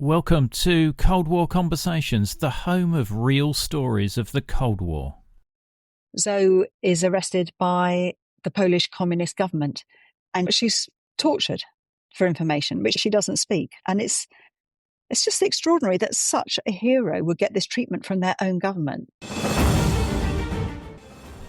Welcome to Cold War Conversations, the home of real stories of the Cold War. Zoe is arrested by the Polish communist government and she's tortured for information, which she doesn't speak. And it's just extraordinary that such a hero would get this treatment from their own government.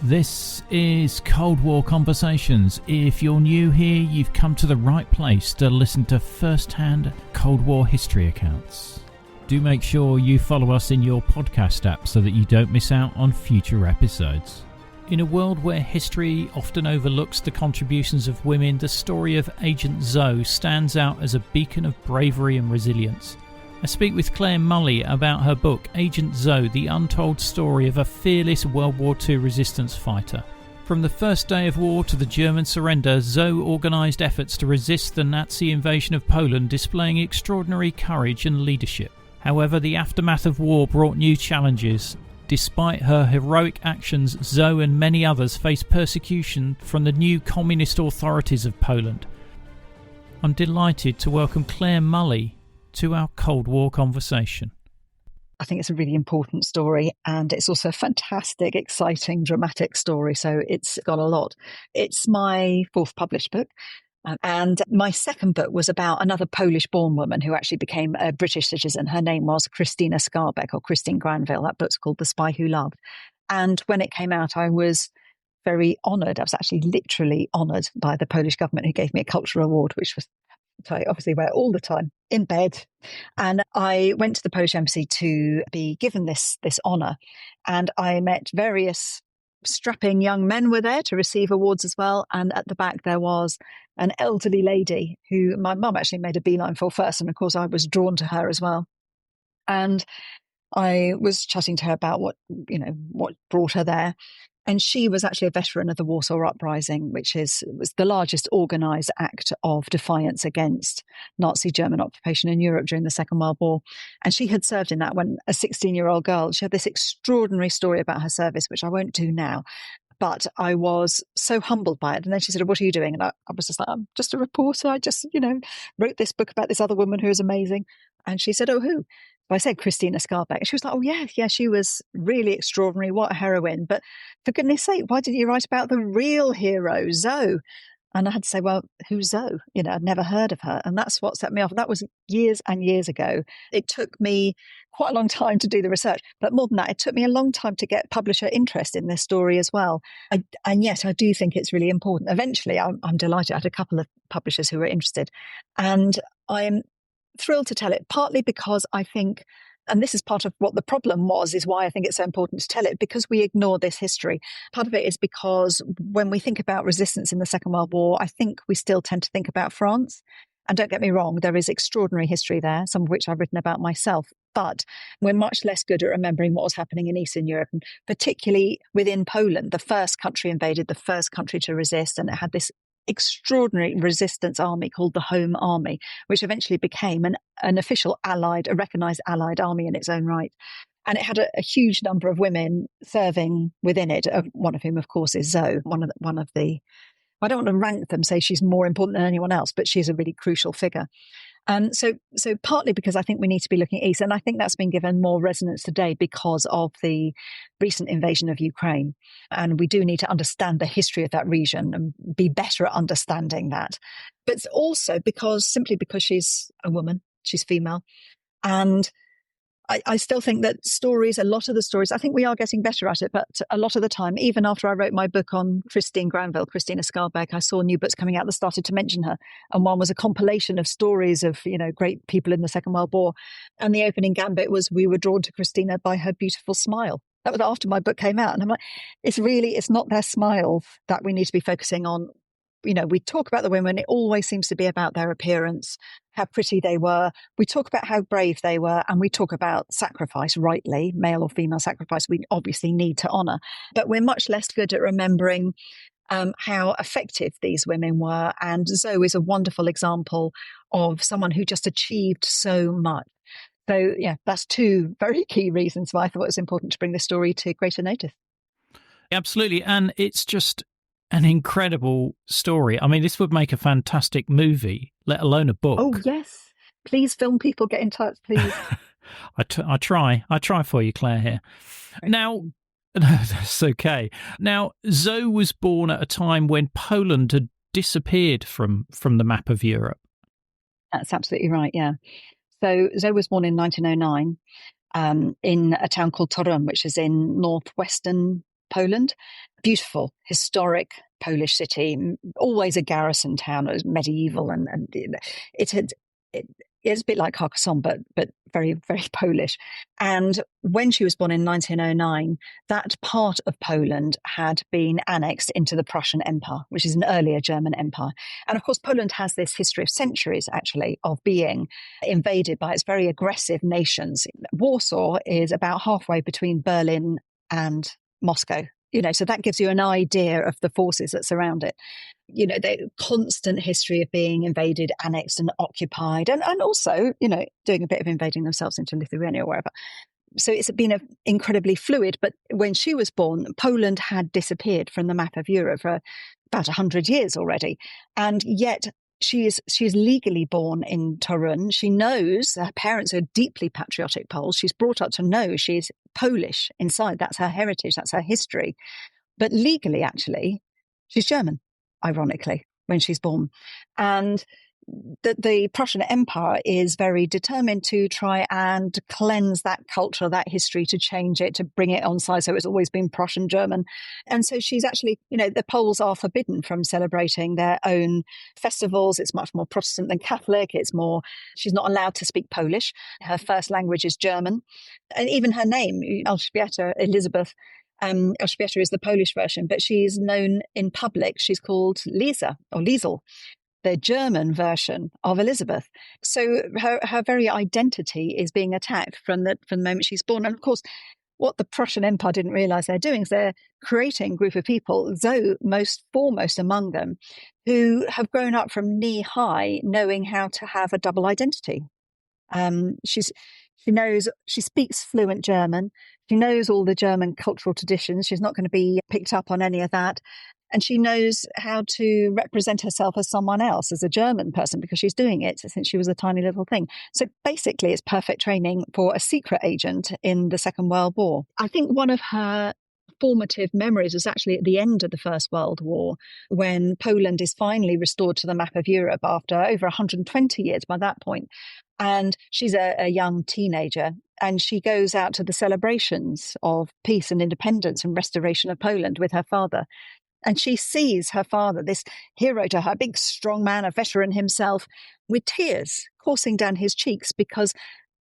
This is Cold War Conversations. If you're new here, you've come to the right place to listen to first-hand Cold War history accounts. Do make sure you follow us in your podcast app so that you don't miss out on future episodes. In a world where history often overlooks the contributions of women, the story of Agent Zoe stands out as a beacon of bravery and resilience. I speak with Claire Mulley about her book, Agent Zoe, the untold story of a fearless World War II resistance fighter. From the first day of war to the German surrender, Zoe organised efforts to resist the Nazi invasion of Poland, displaying extraordinary courage and leadership. However, the aftermath of war brought new challenges. Despite her heroic actions, Zoe and many others faced persecution from the new communist authorities of Poland. I'm delighted to welcome Claire Mulley to our Cold War conversation. I think it's a really important story, and it's also a fantastic, exciting, dramatic story. So it's got a lot. It's my fourth published book. And my second book was about another Polish-born woman who actually became a British citizen. Her name was Christina Skarbek, or Christine Granville. That book's called The Spy Who Loved. And when it came out, I was very honoured. I was actually literally honoured by the Polish government, who gave me a cultural award, which was, I obviously wear all the time in bed. And I went to the Polish embassy to be given this honour. And I met various strapping young men were there to receive awards as well. And at the back, there was an elderly lady who my mum actually made a beeline for first. And of course, I was drawn to her as well. And I was chatting to her about what brought her there. And she was actually a veteran of the Warsaw Uprising, which was the largest organised act of defiance against Nazi German occupation in Europe during the Second World War. And she had served in that when a 16-year-old girl. She had this extraordinary story about her service, which I won't do now. But I was so humbled by it. And then she said, "What are you doing?" And I was just like, "I'm just a reporter. I just, wrote this book about this other woman who is amazing." And she said, "Oh, who?" I said Christina Skarbek. And she was like, "Oh, yeah, she was really extraordinary. What a heroine. But for goodness sake, why didn't you write about the real hero, Zoe?" And I had to say, "Well, who's Zoe?" I'd never heard of her. And that's what set me off. That was years and years ago. It took me quite a long time to do the research. But more than that, it took me a long time to get publisher interest in this story as well. And yet I do think it's really important. Eventually, I'm delighted. I had a couple of publishers who were interested. And I'm thrilled to tell it, partly because I think, and this is part of what the problem was, is why I think it's so important to tell it, because we ignore this history. Part of it is because when we think about resistance in the Second World War, I think we still tend to think about France. And don't get me wrong, there is extraordinary history there, some of which I've written about myself. But we're much less good at remembering what was happening in Eastern Europe, and particularly within Poland, the first country invaded, the first country to resist, and it had this extraordinary resistance army called the Home Army, which eventually became an official allied, a recognised allied army in its own right. And it had a huge number of women serving within it, one of whom, of course, is Zoe, one of the, I don't want to rank them, say she's more important than anyone else, but she's a really crucial figure. So partly because I think we need to be looking east, and I think that's been given more resonance today because of the recent invasion of Ukraine. And we do need to understand the history of that region and be better at understanding that. But it's also simply because she's a woman, she's female. And I still think that a lot of the stories, I think we are getting better at it, but a lot of the time, even after I wrote my book on Christine Granville, Christina Skarbek, I saw new books coming out that started to mention her. And one was a compilation of stories of, great people in the Second World War. And the opening gambit was, we were drawn to Christina by her beautiful smile. That was after my book came out. And I'm like, it's not their smiles that we need to be focusing on. We talk about the women, it always seems to be about their appearance, how pretty they were. We talk about how brave they were, and we talk about sacrifice, rightly, male or female sacrifice, we obviously need to honour. But we're much less good at remembering how effective these women were. And Zoe is a wonderful example of someone who just achieved so much. So, yeah, that's two very key reasons why I thought it was important to bring this story to greater notice. Absolutely. And it's just an incredible story. I mean, this would make a fantastic movie, let alone a book. Oh, yes. Please, film people, get in touch, please. I try for you, Claire, here. Now, that's okay. Now, Zoe was born at a time when Poland had disappeared from the map of Europe. That's absolutely right, yeah. So Zoe was born in 1909 in a town called Toruń, which is in northwestern Poland. Beautiful, historic Polish city, always a garrison town. It was medieval, and it's a bit like Carcassonne, but very, very Polish. And when she was born in 1909, that part of Poland had been annexed into the Prussian Empire, which is an earlier German empire. And of course, Poland has this history of centuries, actually, of being invaded by its very aggressive nations. Warsaw is about halfway between Berlin and Moscow. So that gives you an idea of the forces that surround it. The constant history of being invaded, annexed and occupied, and also, doing a bit of invading themselves into Lithuania or wherever. So it's been incredibly fluid. But when she was born, Poland had disappeared from the map of Europe for about 100 years already. And yet she is legally born in Toruń. She knows her parents are deeply patriotic Poles. She's brought up to know she's Polish inside. That's her heritage. That's her history. But legally, actually, she's German, ironically, when she's born. And the Prussian Empire is very determined to try and cleanse that culture, that history, to change it, to bring it on side. So it's always been Prussian German. And so she's actually, the Poles are forbidden from celebrating their own festivals. It's much more Protestant than Catholic. She's not allowed to speak Polish. Her first language is German. And even her name, Elżbieta Elizabeth, Elżbieta is the Polish version, but she's known in public. She's called Lisa or Liesel, the German version of Elizabeth. So her very identity is being attacked from the moment she's born. And of course, what the Prussian Empire didn't realize they're doing is they're creating a group of people, Zoe most foremost among them, who have grown up from knee high knowing how to have a double identity. She speaks fluent German. She knows all the German cultural traditions. She's not going to be picked up on any of that. And she knows how to represent herself as someone else, as a German person, because she's doing it since she was a tiny little thing. So basically, it's perfect training for a secret agent in the Second World War. I think one of her formative memories was actually at the end of the First World War, when Poland is finally restored to the map of Europe after over 120 years by that point. And she's a young teenager, and she goes out to the celebrations of peace and independence and restoration of Poland with her father. And she sees her father, this hero to her, big, strong man, a veteran himself, with tears coursing down his cheeks, because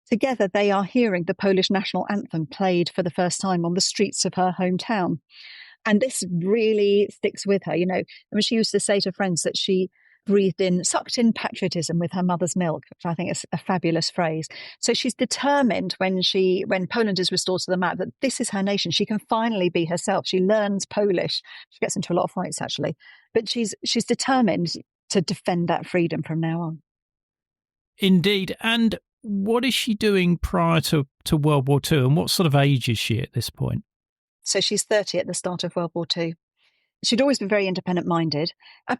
together they are hearing the Polish national anthem played for the first time on the streets of her hometown. And this really sticks with her. She used to say to friends that she sucked in patriotism with her mother's milk, which I think is a fabulous phrase. So she's determined when Poland is restored to the map, that this is her nation. She can finally be herself. She learns Polish. She gets into a lot of fights, actually. But she's determined to defend that freedom from now on. Indeed. And what is she doing prior to World War II? And what sort of age is she at this point? So she's 30 at the start of World War II. She'd always been very independent-minded.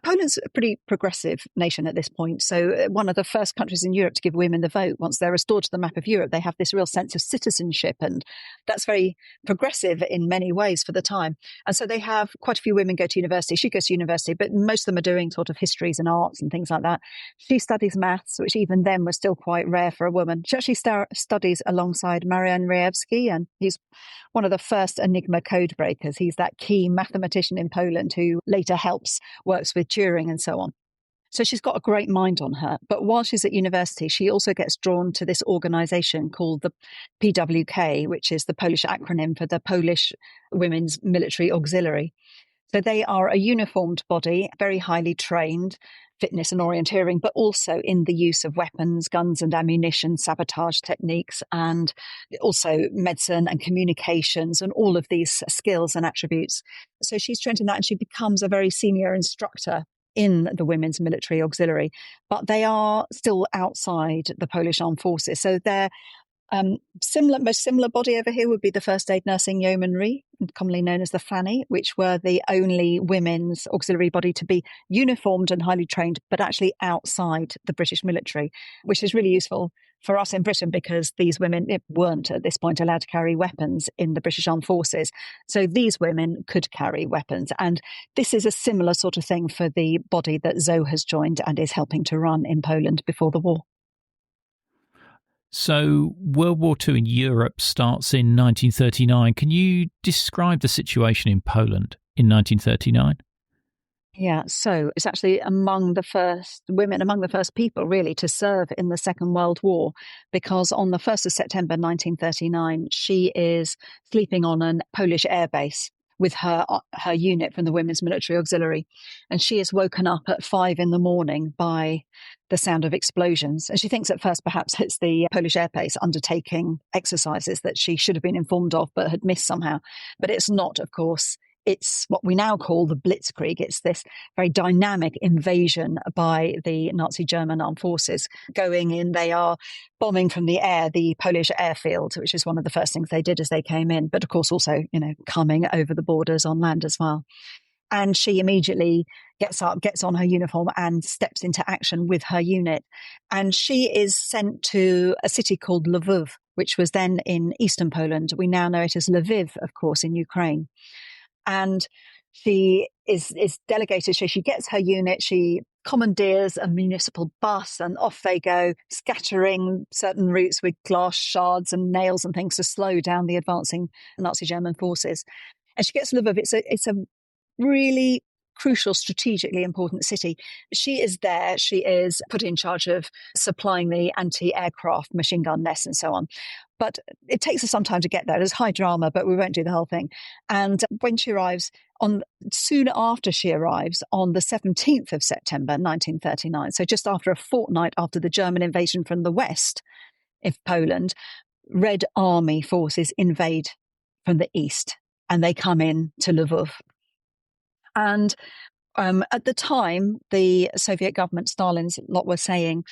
Poland's a pretty progressive nation at this point. So one of the first countries in Europe to give women the vote. Once they're restored to the map of Europe, they have this real sense of citizenship. And that's very progressive in many ways for the time. And so they have quite a few women go to university. She goes to university, but most of them are doing sort of histories and arts and things like that. She studies maths, which even then was still quite rare for a woman. She actually studies alongside Marian Rejewski, and he's one of the first Enigma code breakers. He's that key mathematician in Poland who later works with Turing and so on. So she's got a great mind on her. But while she's at university, she also gets drawn to this organization called the PWK, which is the Polish acronym for the Polish Women's Military Auxiliary. So they are a uniformed body, very highly trained, fitness and orienteering, but also in the use of weapons, guns and ammunition, sabotage techniques, and also medicine and communications and all of these skills and attributes. So she's trained in that, and she becomes a very senior instructor in the Women's Military Auxiliary, but they are still outside the Polish Armed Forces. So they're Most similar body over here would be the First Aid Nursing Yeomanry, commonly known as the Fanny, which were the only women's auxiliary body to be uniformed and highly trained, but actually outside the British military, which is really useful for us in Britain because these women weren't at this point allowed to carry weapons in the British Armed Forces. So these women could carry weapons. And this is a similar sort of thing for the body that Zoe has joined and is helping to run in Poland before the war. So World War II in Europe starts in 1939. Can you describe the situation in Poland in 1939? Yeah, so it's actually among the first people really to serve in the Second World War, because on the 1st of September 1939, she is sleeping on a Polish airbase with her unit from the Women's Military Auxiliary. And she is woken up at 5 a.m. by the sound of explosions. And she thinks at first perhaps it's the Polish Air Base undertaking exercises that she should have been informed of but had missed somehow. But it's not, of course. It's what we now call the Blitzkrieg. It's this very dynamic invasion by the Nazi German armed forces going in. They are bombing from the air the Polish airfield, which is one of the first things they did as they came in. But of course, also, coming over the borders on land as well. And she immediately gets up, gets on her uniform and steps into action with her unit. And she is sent to a city called Lvov, which was then in eastern Poland. We now know it as Lviv, of course, in Ukraine. And she is delegated. So she gets her unit, she commandeers a municipal bus, and off they go, scattering certain routes with glass shards and nails and things to slow down the advancing Nazi German forces. And she gets to Lviv. It's a really crucial, strategically important city. She is there. She is put in charge of supplying the anti-aircraft machine gun nests and so on. But it takes her some time to get there. There's high drama, but we won't do the whole thing. And when she arrives, soon after she arrives, on the 17th of September 1939, so just after a fortnight after the German invasion from the west of Poland, Red Army forces invade from the east, and they come in to Lvov. And at the time, the Soviet government, Stalin's lot, were saying,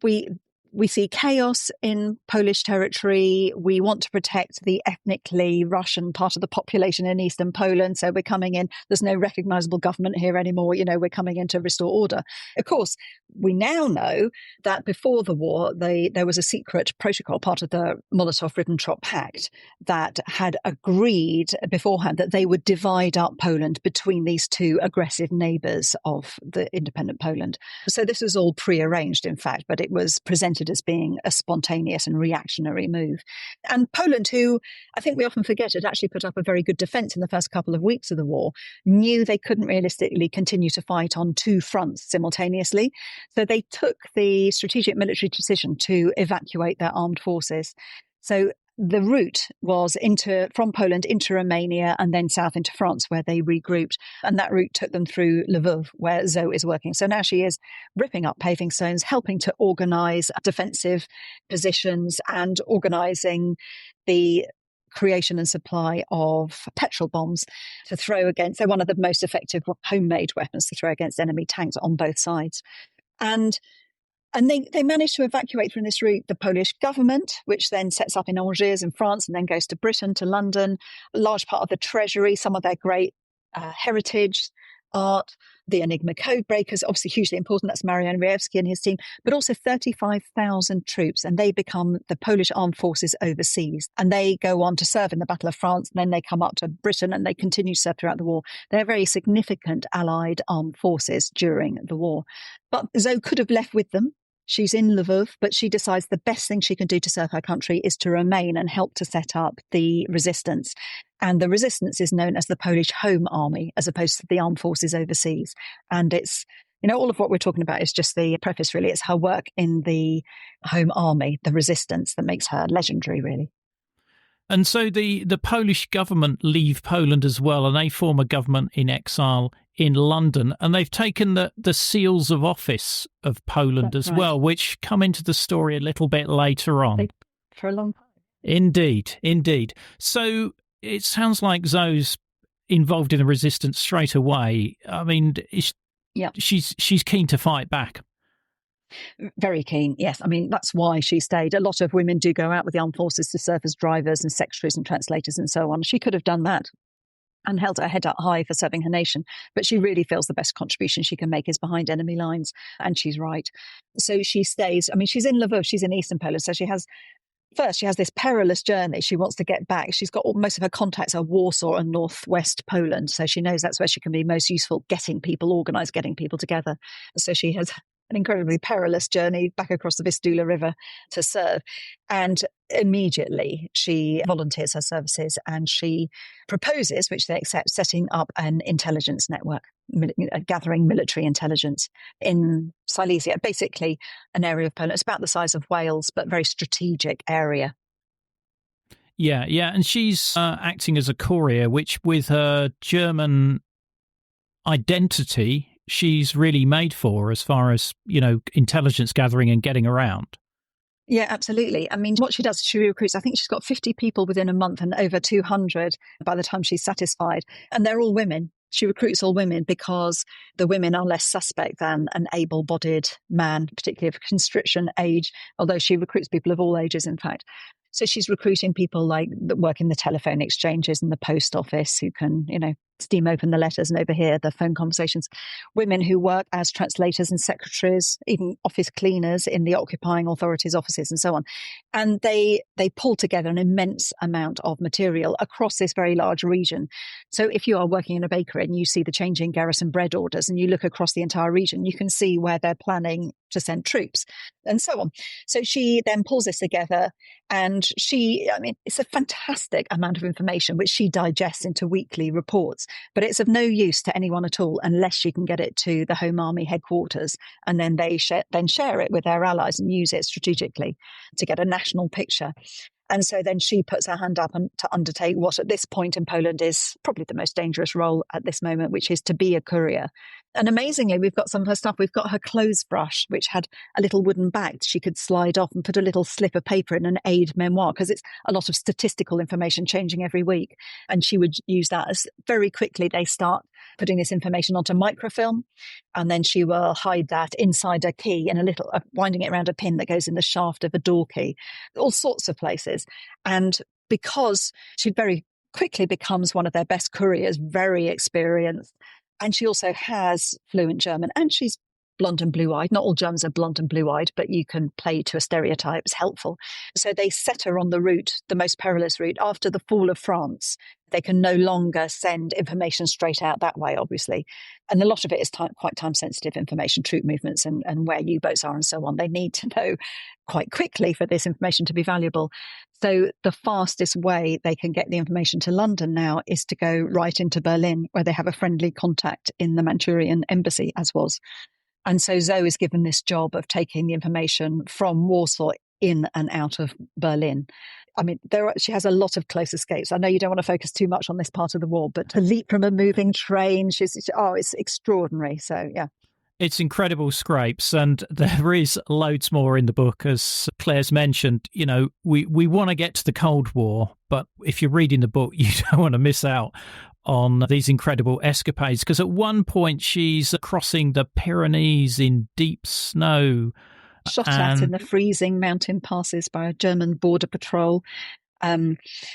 we see chaos in Polish territory. We want to protect the ethnically Russian part of the population in eastern Poland. So we're coming in. There's no recognizable government here anymore. We're coming in to restore order. Of course, we now know that before the war, there was a secret protocol, part of the Molotov-Ribbentrop Pact, that had agreed beforehand that they would divide up Poland between these two aggressive neighbors of the independent Poland. So this was all prearranged, in fact, but it was presented as being a spontaneous and reactionary move. And Poland, who I think we often forget had actually put up a very good defense in the first couple of weeks of the war, knew they couldn't realistically continue to fight on two fronts simultaneously. So they took the strategic military decision to evacuate their armed forces. So the route was from Poland into Romania and then south into France, where they regrouped. And that route took them through Lvov, where Zoe is working. So now she is ripping up paving stones, helping to organise defensive positions and organising the creation and supply of petrol bombs to throw against. They're one of the most effective homemade weapons to throw against enemy tanks on both sides. And they managed to evacuate from this route the Polish government, which then sets up in Angers in France and then goes to Britain, to London, a large part of the treasury, some of their great heritage, art, the Enigma code breakers, obviously hugely important. That's Marian Rejewski and his team, but also 35,000 troops. And they become the Polish armed forces overseas. And they go on to serve in the Battle of France. And then they come up to Britain and they continue to serve throughout the war. They're very significant Allied armed forces during the war. But Zoe could have left with them. She's in Lvov, but she decides the best thing she can do to serve her country is to remain and help to set up the resistance. And the resistance is known as the Polish Home Army, as opposed to the armed forces overseas. And it's, all of what we're talking about is just the preface, really. It's her work in the Home Army, the resistance, that makes her legendary, really. And so the Polish government leave Poland as well, and they form a government in exile in London, and they've taken the seals of office of Poland as well, which come into the story a little bit later on. For a long time. Indeed. So it sounds like Zoe's involved in the resistance straight away. I mean, she's keen to fight back. Very keen, yes. I mean, that's why she stayed. A lot of women do go out with the armed forces to serve as drivers and secretaries and translators and so on. She could have done that and held her head up high for serving her nation. But she really feels the best contribution she can make is behind enemy lines. And she's right. So she stays. I mean, she's in Lvov, she's in eastern Poland. So she has this perilous journey. She wants to get back. She's got most of her contacts are Warsaw and northwest Poland. So she knows that's where she can be most useful, getting people organized, getting people together. So she has an incredibly perilous journey back across the Vistula River to serve. And immediately she volunteers her services and she proposes, which they accept, setting up an intelligence network, gathering military intelligence in Silesia, basically an area of Poland. It's about the size of Wales, but very strategic area. Yeah. And she's acting as a courier, which with her German identity, she's really made for as far as, intelligence gathering and getting around. Yeah, absolutely. I mean, what she does, she recruits, I think she's got 50 people within a month and over 200 by the time she's satisfied. And they're all women. She recruits all women because the women are less suspect than an able-bodied man, particularly of conscription age, although she recruits people of all ages, in fact. So she's recruiting people like that work in the telephone exchanges and the post office who can, steam open the letters and overhear the phone conversations. Women who work as translators and secretaries, even office cleaners in the occupying authorities' offices and so on. And they pull together an immense amount of material across this very large region. So if you are working in a bakery and you see the changing garrison bread orders and you look across the entire region, you can see where they're planning to send troops and so on. So she then pulls this together and it's a fantastic amount of information which she digests into weekly reports, but it's of no use to anyone at all unless she can get it to the Home Army headquarters, and then they share it with their allies and use it strategically to get a national picture. And so then she puts her hand up to undertake what at this point in Poland is probably the most dangerous role at this moment, which is to be a courier. And amazingly, we've got some of her stuff. We've got her clothes brush, which had a little wooden back she could slide off and put a little slip of paper in an aid memoir, because it's a lot of statistical information changing every week. And she would use that as very quickly they start putting this information onto microfilm. And then she will hide that inside a key in winding it around a pin that goes in the shaft of a door key, all sorts of places. And because she very quickly becomes one of their best couriers, very experienced, and she also has fluent German, and she's blonde and blue-eyed. Not all Germans are blonde and blue-eyed, but you can play to a stereotype. It's helpful. So they set her on the route, the most perilous route, after the fall of France. They can no longer send information straight out that way, obviously. And a lot of it is quite time-sensitive information, troop movements and where U-boats are and so on. They need to know quite quickly for this information to be valuable. So the fastest way they can get the information to London now is to go right into Berlin, where they have a friendly contact in the Manchurian embassy, as was. And so Zoe is given this job of taking the information from Warsaw in and out of Berlin. I mean, she has a lot of close escapes. I know you don't want to focus too much on this part of the war, but to leap from a moving train, it's extraordinary. So, yeah. It's incredible scrapes, and there is loads more in the book. As Claire's mentioned, we want to get to the Cold War, but if you're reading the book, you don't want to miss out on these incredible escapades, because at one point she's crossing the Pyrenees in deep snow. Shot at in the freezing mountain passes by a German border patrol.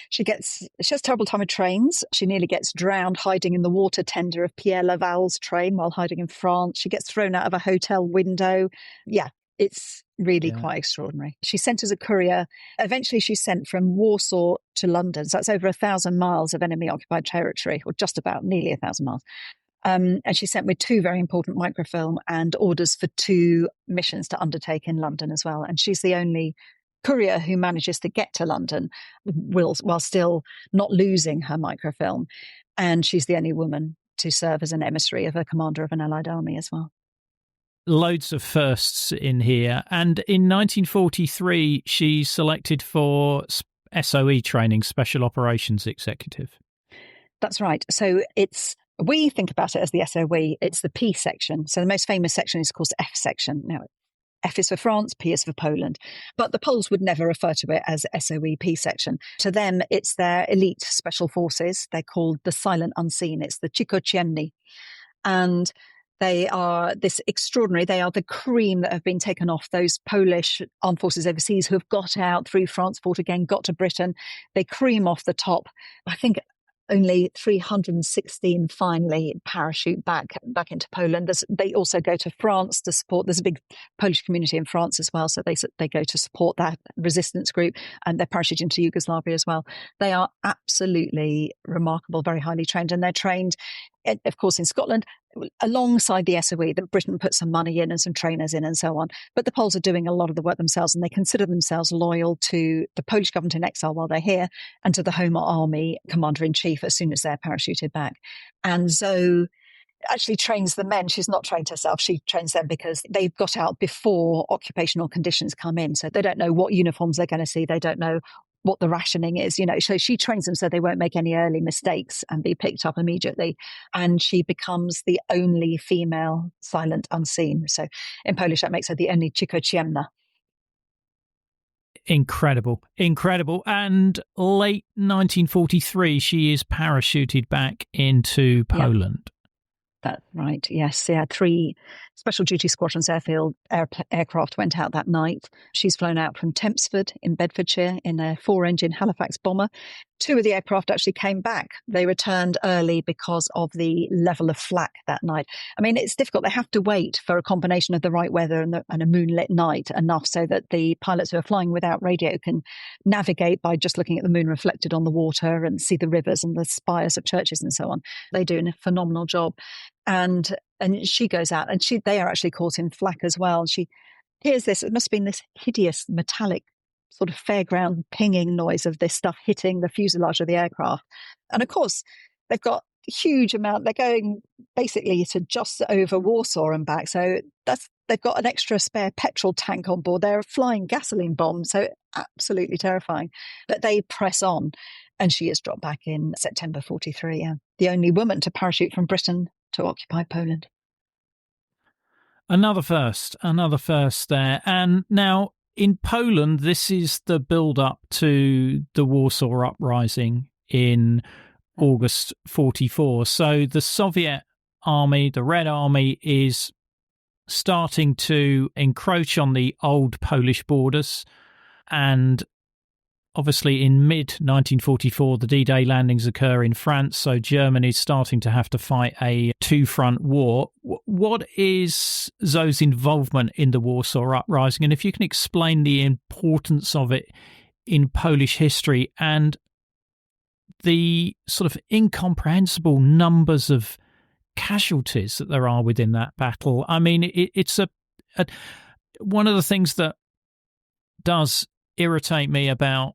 She has terrible time with trains. She nearly gets drowned hiding in the water tender of Pierre Laval's train while hiding in France. She gets thrown out of a hotel window. Yeah, it's really quite extraordinary. She's sent as a courier. Eventually she's sent from Warsaw to London. So that's over 1,000 miles of enemy occupied territory, or just about nearly 1,000 miles. And she's sent with 2 very important microfilm and orders for 2 missions to undertake in London as well. And she's the only courier who manages to get to London while still not losing her microfilm. And she's the only woman to serve as an emissary of a commander of an Allied army as well. Loads of firsts in here. And in 1943, she's selected for SOE training, Special Operations Executive. That's right. So we think about it as the SOE. It's the P section. So the most famous section is, of course, F section. Now, F is for France, P is for Poland. But the Poles would never refer to it as SOE P section. To them, it's their elite special forces. They're called the silent unseen. It's the Cicho Ciemni. And They are the cream that have been taken off those Polish armed forces overseas who have got out through France, fought again, got to Britain. They cream off the top. I think only 316 finally parachute back into Poland. They also go to France to support. There's a big Polish community in France as well, so they go to support that resistance group, and they're parachuting into Yugoslavia as well. They are absolutely remarkable, very highly trained, and they're trained, of course, in Scotland alongside the SOE. That Britain put some money in and some trainers in and so on. But the Poles are doing a lot of the work themselves, and they consider themselves loyal to the Polish government in exile while they're here, and to the Home Army Commander-in-Chief as soon as they're parachuted back. And Zoe actually trains the men. She's not trained herself. She trains them because they've got out before occupational conditions come in. So they don't know what uniforms they're going to see. They don't know what the rationing is, so she trains them so they won't make any early mistakes and be picked up immediately. And she becomes the only female silent unseen. So in Polish, that makes her the only cicho ciemna. Incredible. And late 1943, she is parachuted back into Poland. Yeah. That's right. Yes. Yeah. 3 Special Duty Squadrons aircraft went out that night. She's flown out from Tempsford in Bedfordshire in a 4-engine Halifax bomber. 2 of the aircraft actually came back. They returned early because of the level of flak that night. I mean, it's difficult. They have to wait for a combination of the right weather and a moonlit night enough so that the pilots who are flying without radio can navigate by just looking at the moon reflected on the water and see the rivers and the spires of churches and so on. They do a phenomenal job. And she goes out, and they are actually caught in flak as well. She hears this. It must have been this hideous metallic sort of fairground pinging noise of this stuff hitting the fuselage of the aircraft. And of course, they've got a huge amount. They're going basically to just over Warsaw and back. So they've got an extra spare petrol tank on board. They're flying gasoline bombs. So absolutely terrifying. But they press on, and she is dropped back in September 43. Yeah. The only woman to parachute from Britain to occupy Poland. Another first there. And now in Poland, this is the build-up to the Warsaw Uprising in August 44. So the Soviet army, the Red Army, is starting to encroach on the old Polish borders. And obviously, in mid-1944, the D-Day landings occur in France, so Germany is starting to have to fight a 2-front war. What is Zoe's involvement in the Warsaw Uprising? And if you can explain the importance of it in Polish history and the sort of incomprehensible numbers of casualties that there are within that battle. I mean, it's one of the things that does irritate me about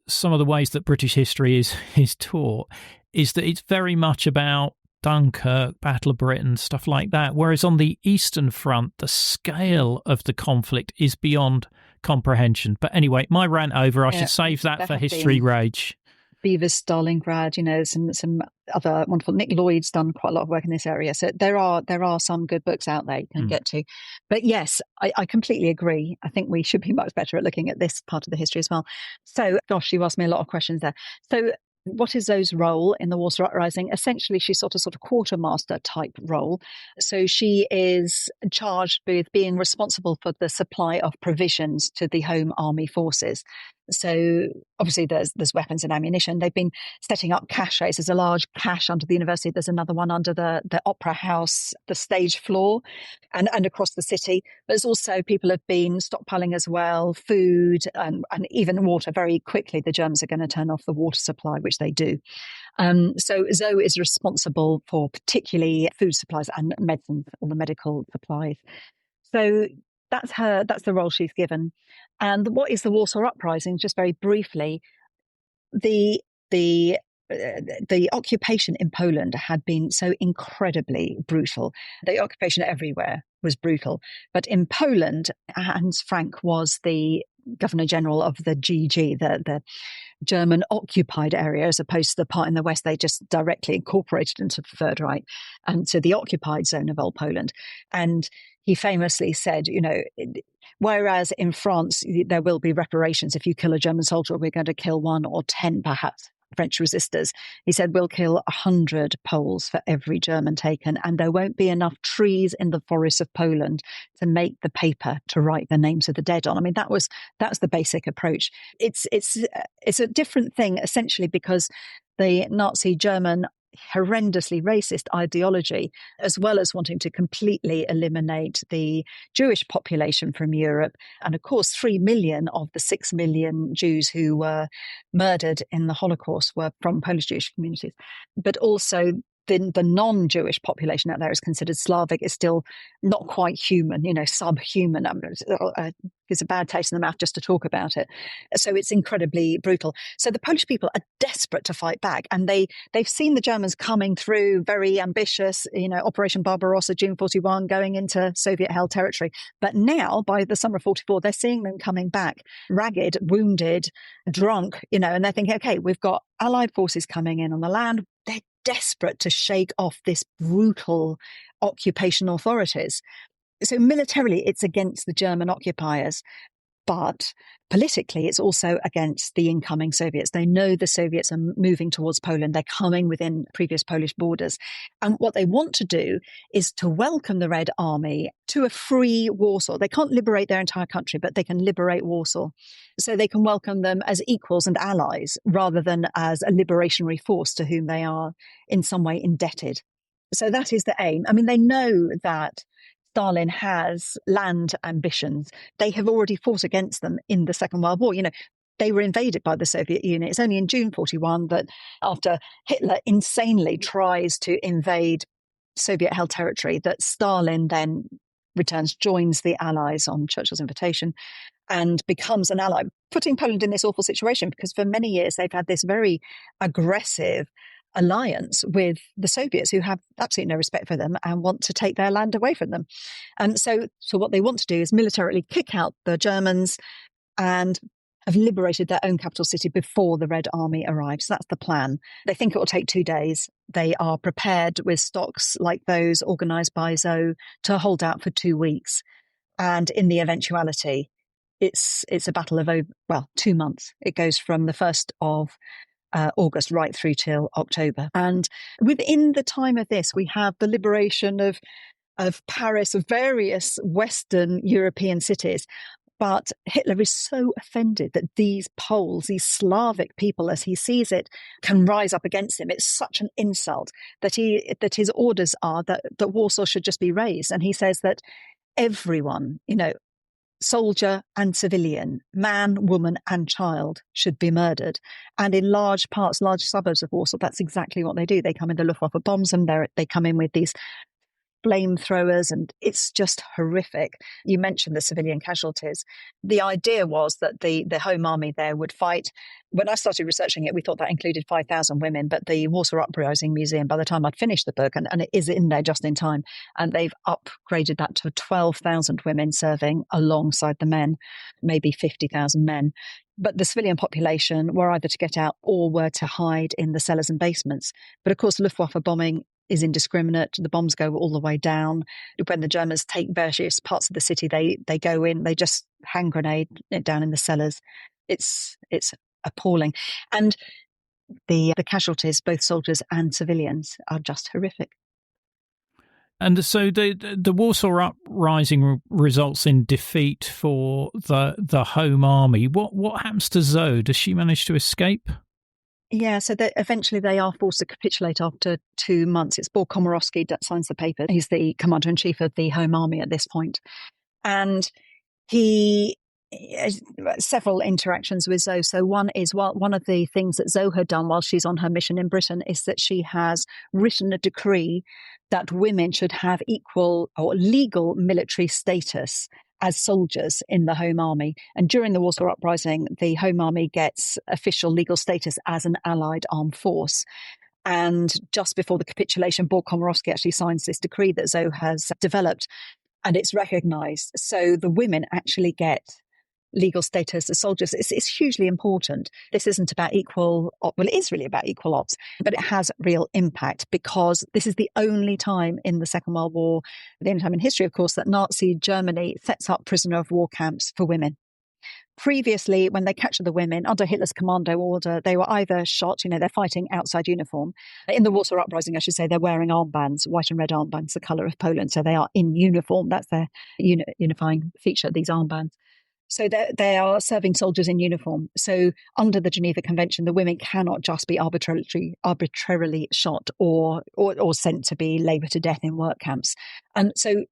some of the ways that British history is taught is that it's very much about Dunkirk, Battle of Britain, stuff like that. Whereas on the Eastern Front, the scale of the conflict is beyond comprehension. But anyway, my rant over. I should save that for History Rage. Beavers, Stalingrad, some other wonderful. Nick Lloyd's done quite a lot of work in this area. So there are some good books out there you can get to. But yes, I completely agree. I think we should be much better at looking at this part of the history as well. So, gosh, you asked me a lot of questions there. So what is Zoe's role in the Warsaw Uprising? Essentially, she's sort of quartermaster type role. So she is charged with being responsible for the supply of provisions to the Home Army forces. So obviously there's weapons and ammunition. They've been setting up caches. There's a large cache under the university. There's another one under the opera house, the stage floor, and across the city. There's also people have been stockpiling as well, food and even water. Very quickly, the Germans are going to turn off the water supply, which they do. So Zoe is responsible for particularly food supplies and medicine, all the medical supplies. So that's the role she's given. And what is the Warsaw Uprising? Just very briefly, the occupation in Poland had been so incredibly brutal. The occupation everywhere was brutal. But in Poland, Hans Frank was the Governor General of the GG, the German occupied area, as opposed to the part in the West they just directly incorporated into the Third Reich, and to the occupied zone of old Poland. And he famously said, whereas in France there will be reparations if you kill a German soldier, we're going to kill 1 or 10 perhaps. French resistors. He said, we'll kill 100 Poles for every German taken, and there won't be enough trees in the forests of Poland to make the paper to write the names of the dead on. I mean, that's the basic approach. It's a different thing, essentially, because the Nazi German horrendously racist ideology, as well as wanting to completely eliminate the Jewish population from Europe. And of course, 3 million of the 6 million Jews who were murdered in the Holocaust were from Polish Jewish communities. But also the non-Jewish population out there is considered Slavic, is still not quite human, subhuman. It's a bad taste in the mouth just to talk about it. So it's incredibly brutal. So the Polish people are desperate to fight back, and they've seen the Germans coming through, very ambitious, Operation Barbarossa, June 41, going into Soviet-held territory. But now, by the summer of 44, they're seeing them coming back, ragged, wounded, drunk, and they're thinking, okay, we've got Allied forces coming in on the land. They're desperate to shake off this brutal occupation authorities. So militarily, it's against the German occupiers, but politically, it's also against the incoming Soviets. They know the Soviets are moving towards Poland. They're coming within previous Polish borders. And what they want to do is to welcome the Red Army to a free Warsaw. They can't liberate their entire country, but they can liberate Warsaw. So they can welcome them as equals and allies rather than as a liberationary force to whom they are in some way indebted. So that is the aim. I mean, they know that Stalin has land ambitions. They have already fought against them in the Second World War. They were invaded by the Soviet Union. It's only in June 41 that after Hitler insanely tries to invade Soviet-held territory, that Stalin then returns, joins the Allies on Churchill's invitation, and becomes an ally, putting Poland in this awful situation because for many years they've had this very aggressive alliance with the Soviets, who have absolutely no respect for them and want to take their land away from them. And so what they want to do is militarily kick out the Germans and have liberated their own capital city before the Red Army arrives. That's the plan. They think it will take 2 days. They are prepared with stocks like those organised by Zoe to hold out for 2 weeks. And in the eventuality, it's a battle of 2 months. It goes from the 1st of August right through till October. And within the time of this, we have the liberation of Paris, of various Western European cities. But Hitler is so offended that these Poles, these Slavic people, as he sees it, can rise up against him. It's such an insult that his orders are that Warsaw should just be razed. And he says that everyone, soldier and civilian, man, woman and child should be murdered. And in large suburbs of Warsaw, that's exactly what they do. They come in, the Luftwaffe bombs them. They come in with these flamethrowers, and it's just horrific. You mentioned the civilian casualties. The idea was that the Home Army there would fight. When I started researching it, we thought that included 5,000 women, but the Warsaw Uprising Museum, by the time I'd finished the book, and it is in there just in time, and they've upgraded that to 12,000 women serving alongside the men, maybe 50,000 men. But the civilian population were either to get out or were to hide in the cellars and basements. But of course, Luftwaffe bombing is indiscriminate. The bombs go all the way down. When the Germans take various parts of the city, they go in, they just hand grenade it down in the cellars. It's appalling. And the casualties, both soldiers and civilians, are just horrific. And so the Warsaw Uprising results in defeat for the Home Army. What happens to Zoe? Does she manage to escape? Yeah, so eventually they are forced to capitulate after 2 months. It's Bo Komorowski that signs the paper. He's the commander-in-chief of the Home Army at this point. And he has several interactions with Zoe. So one of the things that Zoe had done while she's on her mission in Britain is that she has written a decree that women should have equal or legal military status as soldiers in the Home Army. And during the Warsaw Uprising, the Home Army gets official legal status as an Allied armed force. And just before the capitulation, Bo Komorowski actually signs this decree that Zoe has developed, and it's recognised. So the women actually get legal status as soldiers. It's hugely important. This isn't about it is really about equal ops, but it has real impact because this is the only time in the Second World War, the only time in history, of course, that Nazi Germany sets up prisoner of war camps for women. Previously, when they captured the women under Hitler's commando order, they were either shot, they're fighting outside uniform. In the Warsaw Uprising, I should say, they're wearing armbands, white and red armbands, the colour of Poland. So they are in uniform. That's their unifying feature, these armbands. So they are serving soldiers in uniform. So under the Geneva Convention, the women cannot just be arbitrarily shot or sent to be laboured to death in work camps. And so,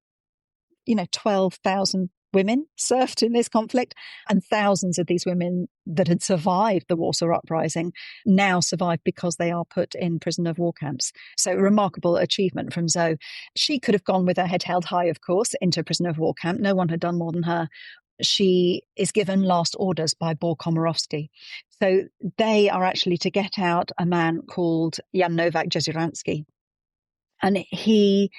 12,000 women served in this conflict, and thousands of these women that had survived the Warsaw Uprising now survive because they are put in prisoner of war camps. So a remarkable achievement from Zoe. She could have gone with her head held high, of course, into a prisoner of war camp. No one had done more than her. She is given last orders by Komorowski. So they are actually to get out a man called Jan Nowak Jezieransky. And he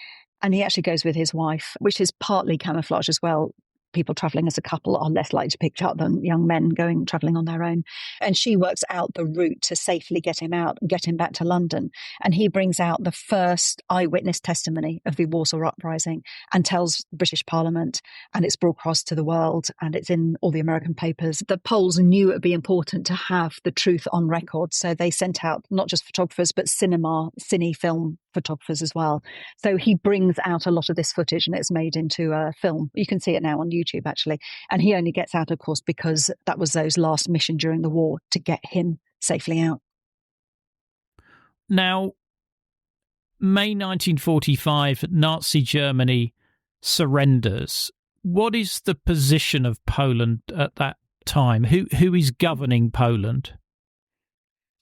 actually goes with his wife, which is partly camouflage as well. People travelling as a couple are less likely to pick up than young men travelling on their own. And she works out the route to safely get him out and get him back to London. And he brings out the first eyewitness testimony of the Warsaw Uprising and tells British Parliament, and it's broadcast to the world, and it's in all the American papers. The Poles knew it would be important to have the truth on record. So they sent out not just photographers, but cine film photographers as well. So he brings out a lot of this footage and it's made into a film. You can see it now on YouTube, actually. And he only gets out, of course, because that was Zoe's last mission during the war, to get him safely out. Now, May 1945, Nazi Germany surrenders. What is the position of Poland at that time? Who is governing Poland?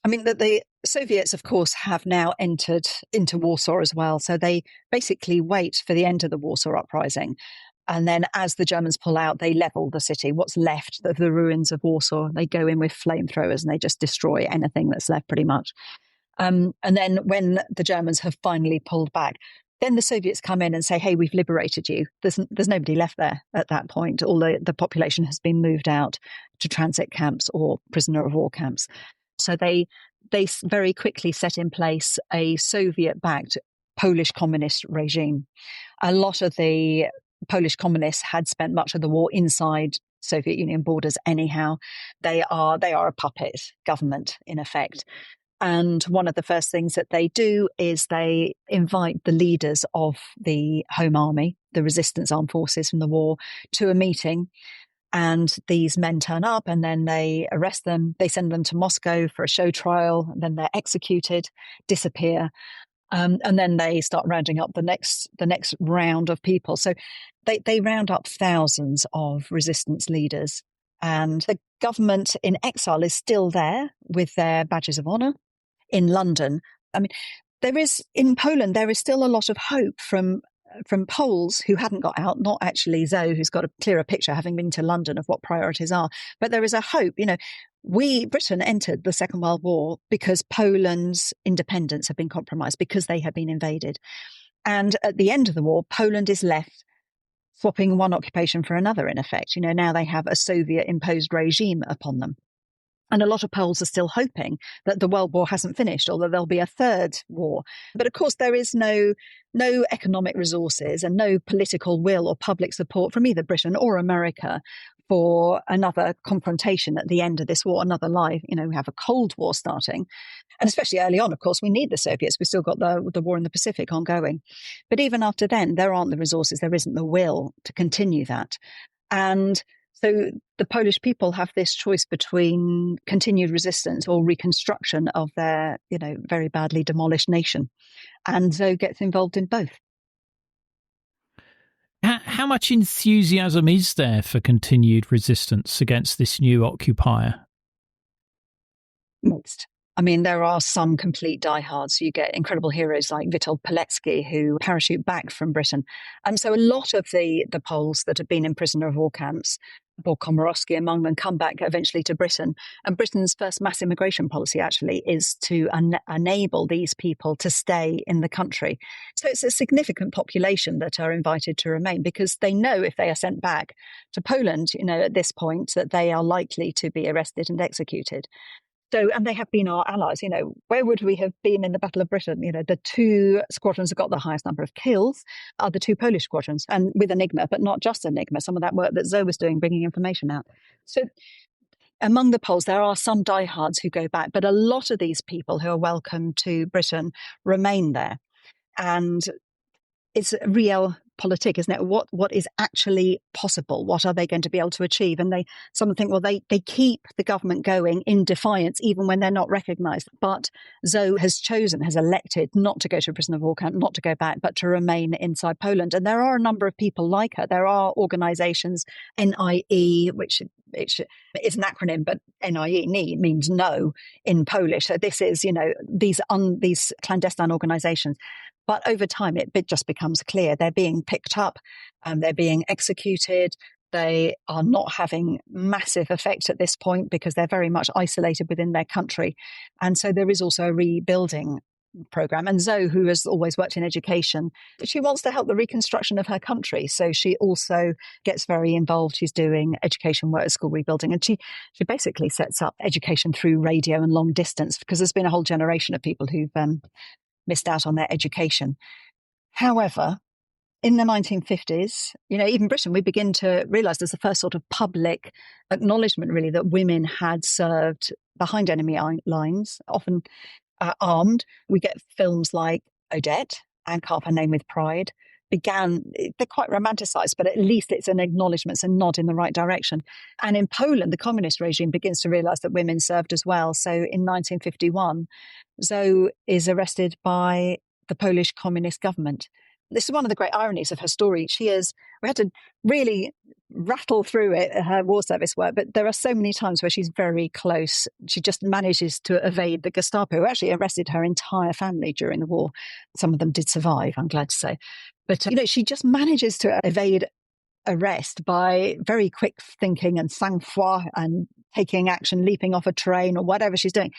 I mean, the Soviets, of course, have now entered into Warsaw as well. So they basically wait for the end of the Warsaw Uprising. And then as the Germans pull out, they level the city. What's left of the ruins of Warsaw, they go in with flamethrowers and they just destroy anything that's left pretty much. And then when the Germans have finally pulled back, then the Soviets come in and say, hey, we've liberated you. There's nobody left there at that point. All the population has been moved out to transit camps or prisoner of war camps. So they very quickly set in place a Soviet-backed Polish communist regime. A lot of the Polish communists had spent much of the war inside Soviet Union borders anyhow. They are a puppet government, in effect. And one of the first things that they do is they invite the leaders of the Home Army, the resistance armed forces from the war, to a meeting. And these men turn up and then they arrest them. They send them to Moscow for a show trial. And then they're executed, disappear. And then they start rounding up the next round of people. So they round up thousands of resistance leaders. And the government in exile is still there with their badges of honor in London. I mean, in Poland, there is still a lot of hope from Poles who hadn't got out, not actually Zoe, who's got a clearer picture, having been to London, of what priorities are. But there is a hope. Britain entered the Second World War because Poland's independence had been compromised, because they had been invaded. And at the end of the war, Poland is left swapping one occupation for another, in effect. Now they have a Soviet-imposed regime upon them. And a lot of Poles are still hoping that the World War hasn't finished, or that there'll be a third war. But of course, there is no economic resources and no political will or public support from either Britain or America for another confrontation at the end of this war, another live. We have a Cold War starting. And especially early on, of course, we need the Soviets. We've still got the war in the Pacific ongoing. But even after then, there aren't the resources, there isn't the will to continue that. And so the Polish people have this choice between continued resistance or reconstruction of their, very badly demolished nation. And Zoe gets involved in both. How much enthusiasm is there for continued resistance against this new occupier? Mixed. I mean, there are some complete diehards. You get incredible heroes like Witold Pilecki, who parachute back from Britain. And so a lot of the Poles that have been in prisoner of war camps, Komorowski among them, come back eventually to Britain. And Britain's first mass immigration policy actually is to enable these people to stay in the country. So it's a significant population that are invited to remain, because they know if they are sent back to Poland, at this point, that they are likely to be arrested and executed. So, and they have been our allies. Where would we have been in the Battle of Britain? The two squadrons that got the highest number of kills are the two Polish squadrons, and with Enigma, but not just Enigma, some of that work that Zoe was doing, bringing information out. So among the Poles, there are some diehards who go back, but a lot of these people who are welcomed to Britain remain there. And it's realpolitik, isn't it? What is actually possible? What are they going to be able to achieve? And some think, well, they keep the government going in defiance, even when they're not recognised. But Zoe has elected not to go to a prisoner of war camp, not to go back, but to remain inside Poland. And there are a number of people like her. There are organisations, NIE, which it's an acronym, but NIE means no in Polish. So this is, these clandestine organisations. But over time, it just becomes clear they're being picked up, they're being executed. They are not having massive effect at this point because they're very much isolated within their country. And so there is also a rebuilding program. And Zoe, who has always worked in education, she wants to help the reconstruction of her country. So she also gets very involved. She's doing education work at school rebuilding. And she basically sets up education through radio and long distance, because there's been a whole generation of people who've missed out on their education. However, in the 1950s, even Britain, we begin to realise there's the first sort of public acknowledgement, really, that women had served behind enemy lines, often armed. We get films like Odette and Carve Her Name with Pride. They're quite romanticised, but at least it's an acknowledgement, it's a nod in the right direction. And in Poland, the communist regime begins to realise that women served as well. So in 1951, Zoe is arrested by the Polish communist government. This is one of the great ironies of her story. We had to really rattle through her war service work, but there are so many times where she's very close. She just manages to evade the Gestapo, who actually arrested her entire family during the war. Some of them did survive, I'm glad to say. But, she just manages to evade arrest by very quick thinking and sang-froid and taking action, leaping off a train or whatever she's doing.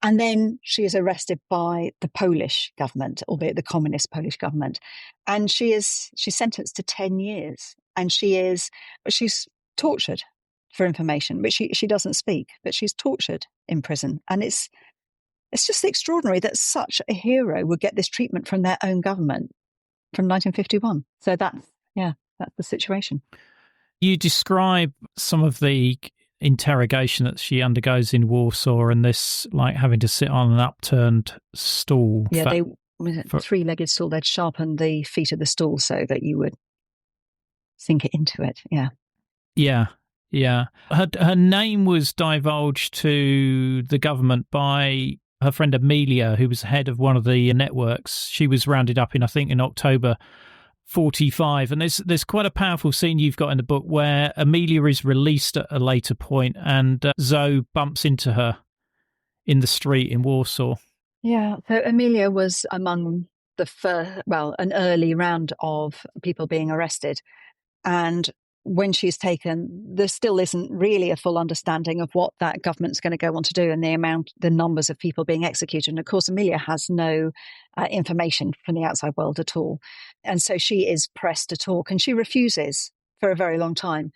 And then she is arrested by the Polish government, albeit the communist Polish government. And she's sentenced to 10 years. And she's tortured for information, which she doesn't speak, but she's tortured in prison. And it's just extraordinary that such a hero would get this treatment from their own government from 1951. So that's the situation. You describe some of the interrogation that she undergoes in Warsaw, and this, like, having to sit on an upturned stool. Yeah, three-legged stool. They'd sharpen the feet of the stool so that you would sink it into it. Yeah. Her name was divulged to the government by her friend Amelia, who was head of one of the networks. She was rounded up in October 45, and there's quite a powerful scene you've got in the book where Amelia is released at a later point, and Zoe bumps into her in the street in Warsaw. Yeah, so Amelia was among an early round of people being arrested, and when she's taken, there still isn't really a full understanding of what that government's going to go on to do and the numbers of people being executed. And of course, Amelia has no information from the outside world at all. And so she is pressed to talk, and she refuses for a very long time.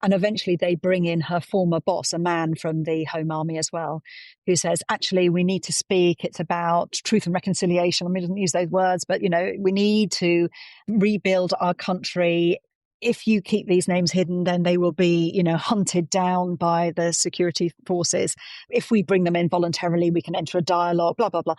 And eventually they bring in her former boss, a man from the Home Army as well, who says, actually, we need to speak. It's about truth and reconciliation. I mean, he doesn't use those words, but, we need to rebuild our country. If you keep these names hidden, then they will be, hunted down by the security forces. If we bring them in voluntarily, we can enter a dialogue, blah, blah, blah.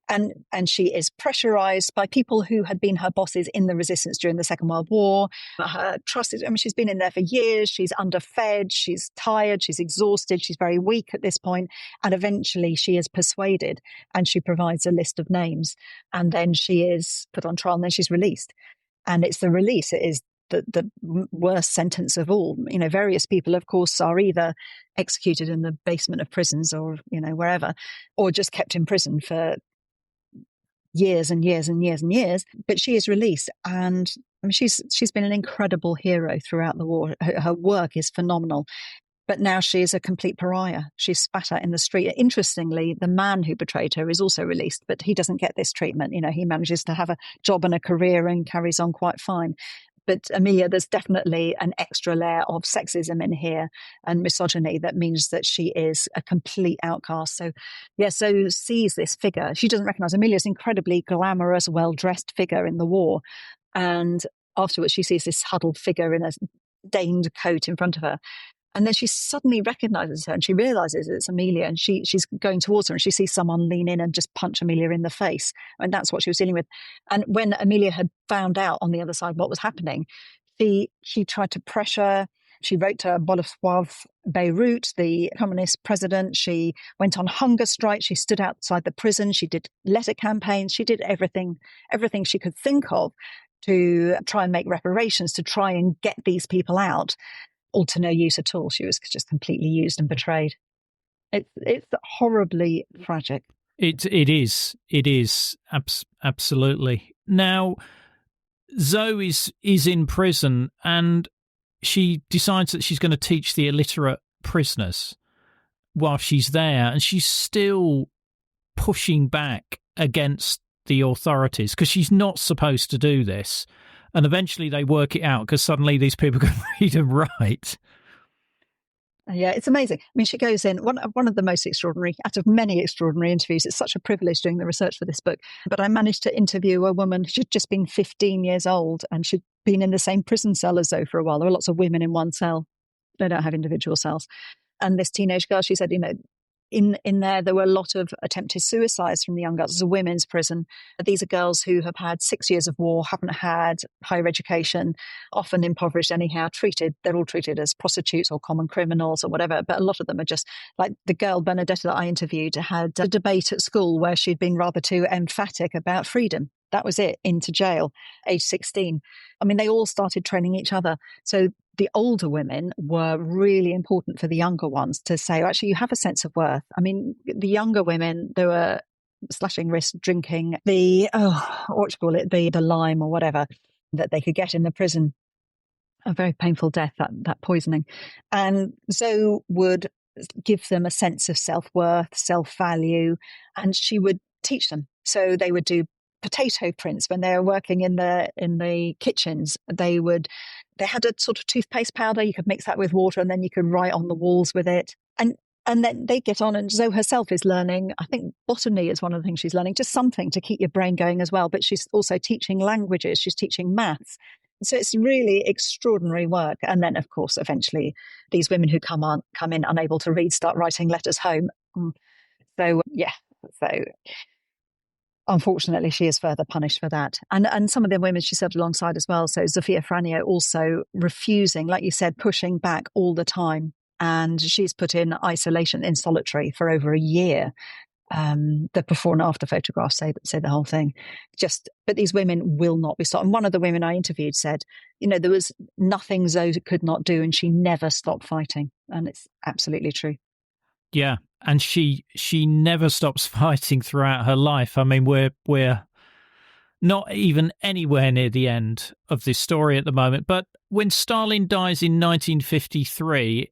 And she is pressurized by people who had been her bosses in the resistance during the Second World War. Her trust is, she's been in there for years. She's underfed. She's tired. She's exhausted. She's very weak at this point. And eventually she is persuaded, and she provides a list of names. And then she is put on trial, and then she's released. And it's the release. It is the worst sentence of all. Various people, of course, are either executed in the basement of prisons or, wherever, or just kept in prison for years and years and years and years. But she is released, and she's been an incredible hero throughout the war. Her work is phenomenal. But now she is a complete pariah. She's spat at in the street. Interestingly, the man who betrayed her is also released, but he doesn't get this treatment. He manages to have a job and a career and carries on quite fine. But Amelia, there's definitely an extra layer of sexism in here and misogyny that means that she is a complete outcast. So, yeah, so sees this figure. She doesn't recognize Amelia's incredibly glamorous, well-dressed figure in the war. And afterwards, she sees this huddled figure in a stained coat in front of her. And then she suddenly recognizes her and she realizes it's Amelia, and she's going towards her and she sees someone lean in and just punch Amelia in the face. And that's what she was dealing with. And when Amelia had found out on the other side what was happening, she tried to pressure. She wrote to Bolesław Beirut, the communist president. She went on hunger strikes. She stood outside the prison. She did letter campaigns. She did everything she could think of to try and make reparations, to try and get these people out. All to no use at all. She was just completely used and betrayed. It's horribly tragic. It is absolutely. Now, Zoe is in prison and she decides that she's going to teach the illiterate prisoners while she's there, and she's still pushing back against the authorities because she's not supposed to do this. And eventually they work it out because suddenly these people can read and write. Yeah, it's amazing. I mean, she goes in, one of the most extraordinary, out of many extraordinary interviews. It's such a privilege doing the research for this book. But I managed to interview a woman. She'd just been 15 years old and she'd been in the same prison cell as Zoe for a while. There were lots of women in one cell. They don't have individual cells. And this teenage girl, she said, in there were a lot of attempted suicides from the young girls. It's a women's prison. These are girls who have had 6 years of war, haven't had higher education, often impoverished anyhow, they're all treated as prostitutes or common criminals or whatever. But a lot of them are just like the girl, Bernadetta, that I interviewed, had a debate at school where she'd been rather too emphatic about freedom. That was it, into jail, age 16. I mean, they all started training each other. So the older women were really important for the younger ones to say, actually, you have a sense of worth. I mean, the younger women, they were slashing wrists, drinking the lime or whatever that they could get in the prison. A very painful death, that poisoning. And Zoe would give them a sense of self-worth, self-value, and she would teach them. So they would do potato prints when they were working in the kitchens. They had a sort of toothpaste powder. You could mix that with water and then you could write on the walls with it. And then they get on, and Zoe herself is learning, I think botany is one of the things she's learning, just something to keep your brain going as well. But she's also teaching languages. She's teaching maths. So it's really extraordinary work. And then, of course, eventually these women who come in unable to read start writing letters home. So, yeah. So unfortunately, she is further punished for that. And some of the women she served alongside as well. So Zofia Franio also refusing, like you said, pushing back all the time. And she's put in isolation, in solitary for over a year. The before and after photographs say the whole thing. But these women will not be stopped. And one of the women I interviewed said, there was nothing Zoe could not do, and she never stopped fighting. And it's absolutely true. Yeah, and she never stops fighting throughout her life. I mean, we're not even anywhere near the end of this story at the moment. But when Stalin dies in 1953,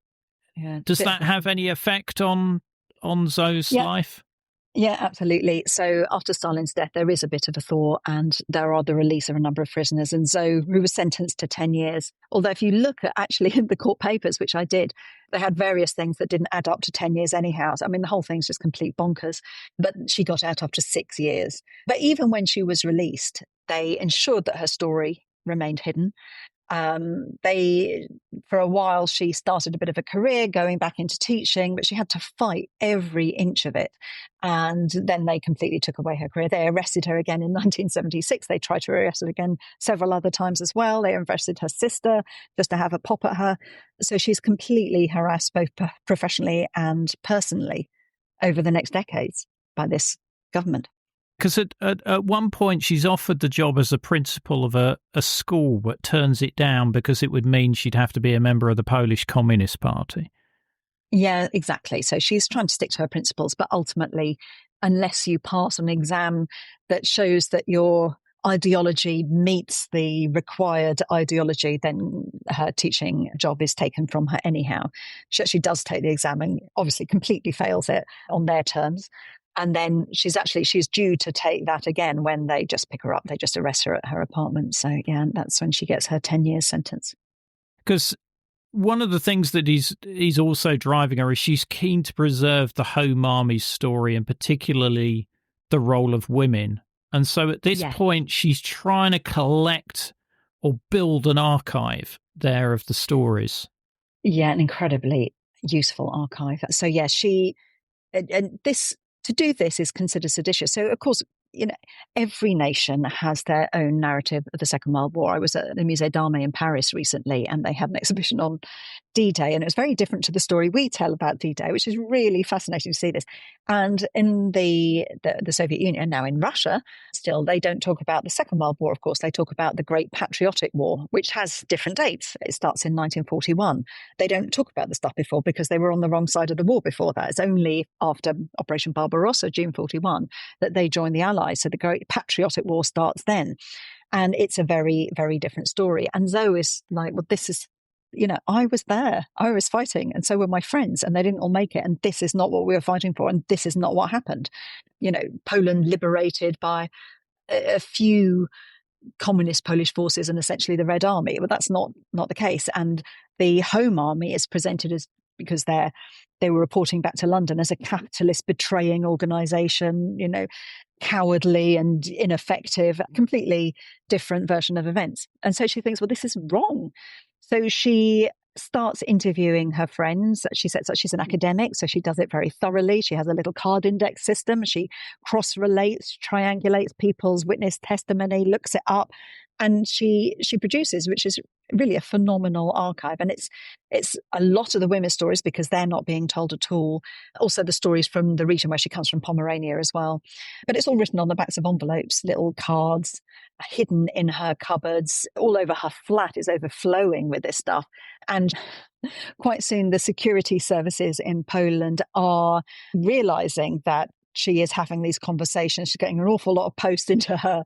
does that have any effect on Zoe's life? Yeah, absolutely. So after Stalin's death, there is a bit of a thaw, and there are the release of a number of prisoners. And Zoe, who was sentenced to 10 years. Although if you look at actually the court papers, which I did, they had various things that didn't add up to 10 years anyhow. I mean, the whole thing's just complete bonkers. But she got out after 6 years. But even when she was released, they ensured that her story remained hidden. For a while, she started a bit of a career going back into teaching, but she had to fight every inch of it. And then they completely took away her career. They arrested her again in 1976. They tried to arrest her again several other times as well. They arrested her sister just to have a pop at her. So she's completely harassed both professionally and personally over the next decades by this government. Because at one point she's offered the job as a principal of a school, but turns it down because it would mean she'd have to be a member of the Polish Communist Party. Yeah, exactly. So she's trying to stick to her principles, but ultimately, unless you pass an exam that shows that your ideology meets the required ideology, then her teaching job is taken from her anyhow. She actually does take the exam and obviously completely fails it on their terms. And then she's due to take that again when they just pick her up. They just arrest her at her apartment. So yeah, that's when she gets her 10-year sentence. Because one of the things that he's also driving her is she's keen to preserve the Home Army's story, and particularly the role of women. And so at this point, she's trying to collect or build an archive there of the stories. Yeah, an incredibly useful archive. So yeah, to do this is considered seditious. So of course, every nation has their own narrative of the Second World War. I was at the Musée d'Armée in Paris recently, and they had an exhibition on D-Day, and it was very different to the story we tell about D-Day, which is really fascinating to see this. And in the Soviet Union, now in Russia, still, they don't talk about the Second World War, of course. They talk about the Great Patriotic War, which has different dates. It starts in 1941. They don't talk about the stuff before because they were on the wrong side of the war before that. It's only after Operation Barbarossa, June 41, that they join the Allies. So the Great Patriotic War starts then. And it's a very, very different story. And Zoe is like, well, this is, I was there, I was fighting, and so were my friends, and they didn't all make it. And this is not what we were fighting for. And this is not what happened. Poland liberated by a few communist Polish forces and essentially the Red Army. But that's not the case. And the Home Army is presented as, because they were reporting back to London, as a capitalist betraying organisation, cowardly and ineffective, completely different version of events. And so she thinks, well, this is wrong. So she starts interviewing her friends. She says that she's an academic, so she does it very thoroughly. She has a little card index system. She cross-relates, triangulates people's witness testimony, looks it up, and she produces, which is really a phenomenal archive. And it's a lot of the women's stories because they're not being told at all. Also the stories from the region where she comes from, Pomerania, as well. But it's all written on the backs of envelopes, little cards hidden in her cupboards. All over her flat is overflowing with this stuff. And quite soon the security services in Poland are realizing that she is having these conversations. She's getting an awful lot of post into her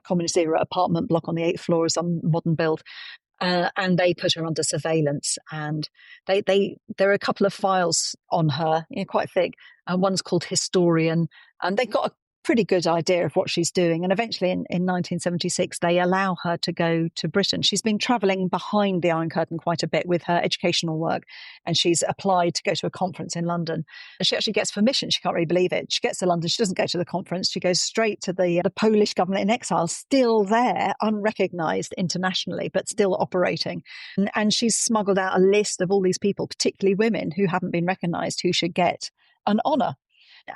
communist era apartment block on the 8th floor of some modern build. And they put her under surveillance. And there are a couple of files on her, quite thick. And one's called Historian. And they've got a pretty good idea of what she's doing. And eventually in 1976, they allow her to go to Britain. She's been travelling behind the Iron Curtain quite a bit with her educational work. And she's applied to go to a conference in London. And she actually gets permission. She can't really believe it. She gets to London. She doesn't go to the conference. She goes straight to the Polish government in exile, still there, unrecognised internationally, but still operating. And she's smuggled out a list of all these people, particularly women who haven't been recognised, who should get an honour.